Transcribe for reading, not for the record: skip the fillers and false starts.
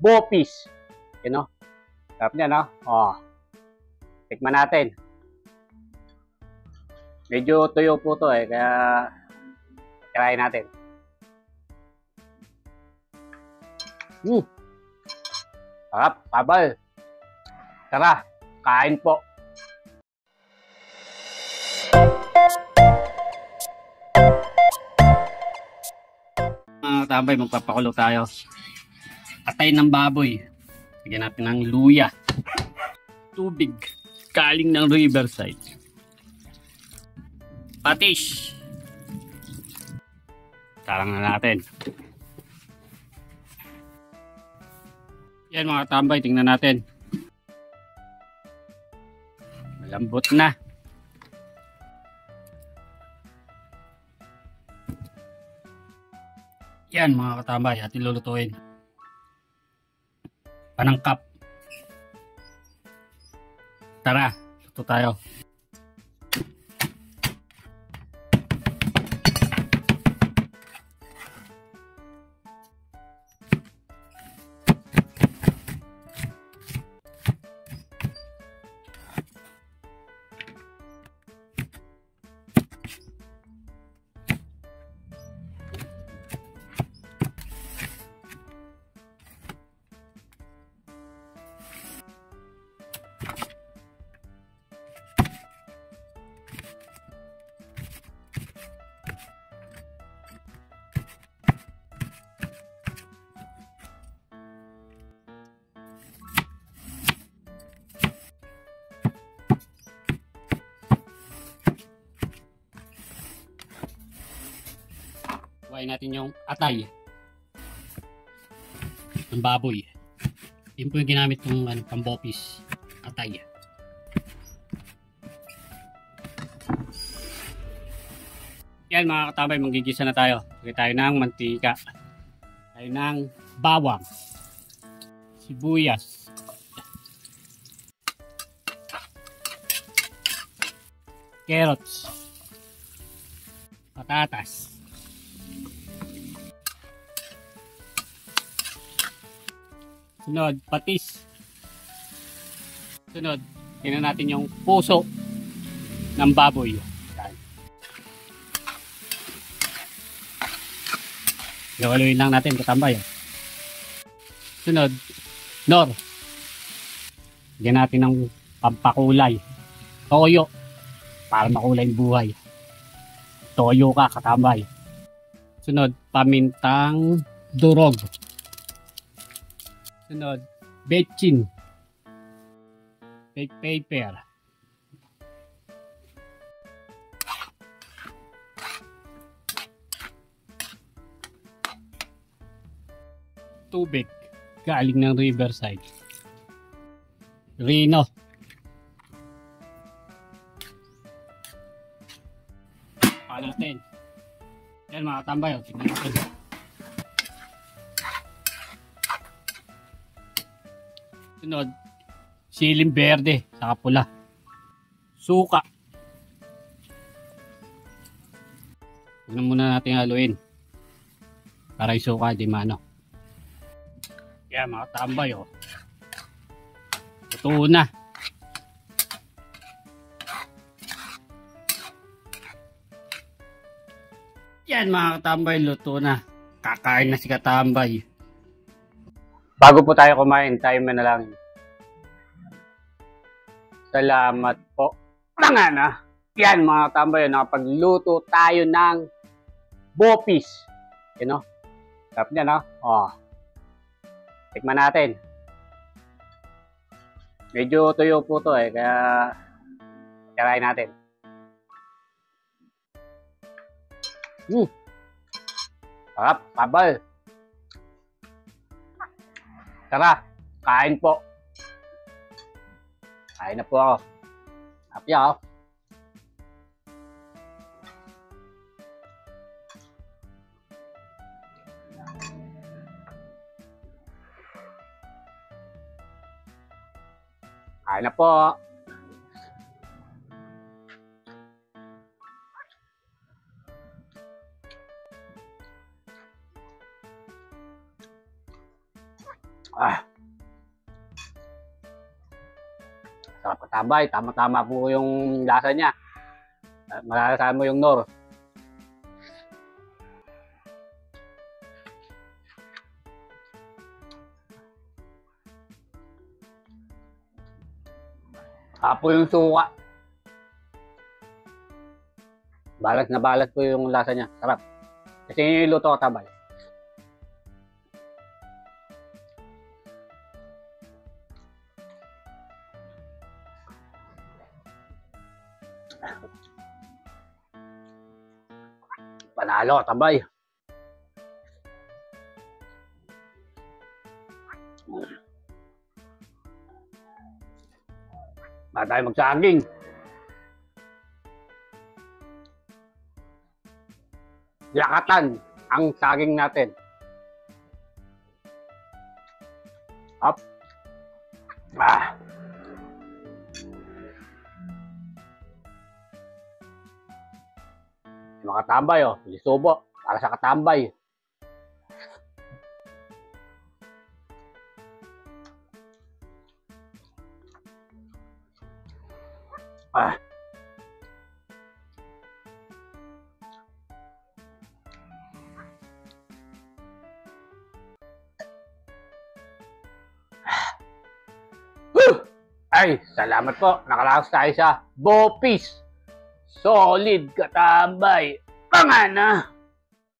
Bopis. You know? Sarap niya, no? Oh. Tikman natin. Medyo tuyo po to eh, kaya try natin. Sarap, tabal. Tara, kain po. Mga tambay, magpapakulo tayo. Atay ng baboy. Bigyan natin ng luya. Tubig. Galing ng riverside. Patish. Tarang na natin. Yan mga tambay, tingnan natin. Malambot na. Yan mga katambay, atin lulutuin. Panangkap. Tara, luto tayo. Kuhain natin yung atay ng baboy. Yun po yung ginamit kong pambopis. Atay. Yan mga katambay, magigisa na tayo. Lagay tayo ng mantika. Tayo ng bawang. Sibuyas. Carrots. Patatas. Sunod, patis. Sunod, tingnan natin yung puso ng baboy. Haluin lang natin katambay. Sunod, nor. Lagyan natin ng pampakulay. Toyo. Para makulay yung buhay. Toyo ka katambay. Sunod, pamintang durog. Sunod, betchin. Baked paper. Tubig. Galing ng riverside. Rino. Pa natin. Yan mga tambay. Tingnan natin. Sunod, siling berde, saka pula. Suka. Huwag na muna natin haluin. Para yung suka, di mano. Kaya mga tambay, oh. Luto na. Yan mga katambay, luto na. Kakain na si katambay. Bago po tayo kumain, tayo manalangin. Salamat po. Mga na. Yan mga tambay, nakapagluto tayo ng bopis. You know? Sarap niya, no? Oh. Tikman natin. Medyo tuyo po to eh, kaya try natin. Sarap, tabal. Tara, kain po. Kain na po ako. Happy ako. Kain na po. Ah, sarap katambay. Tama-tama po yung lasa niya. Malalasahan mo yung nor. Apo yung suka. Balat na balat po yung lasa niya. Sarap. Kasi yun yung luto ko tabay. Panalo tabay. Ba tayo magsaging. Lakatan ang saging natin. Up. Ah. Mga katambay, oh. Lisubo. Para sa katambay. Ah. Ay, salamat po. Nakalakas tayo sa Bopis. Solid katambay. Pangana.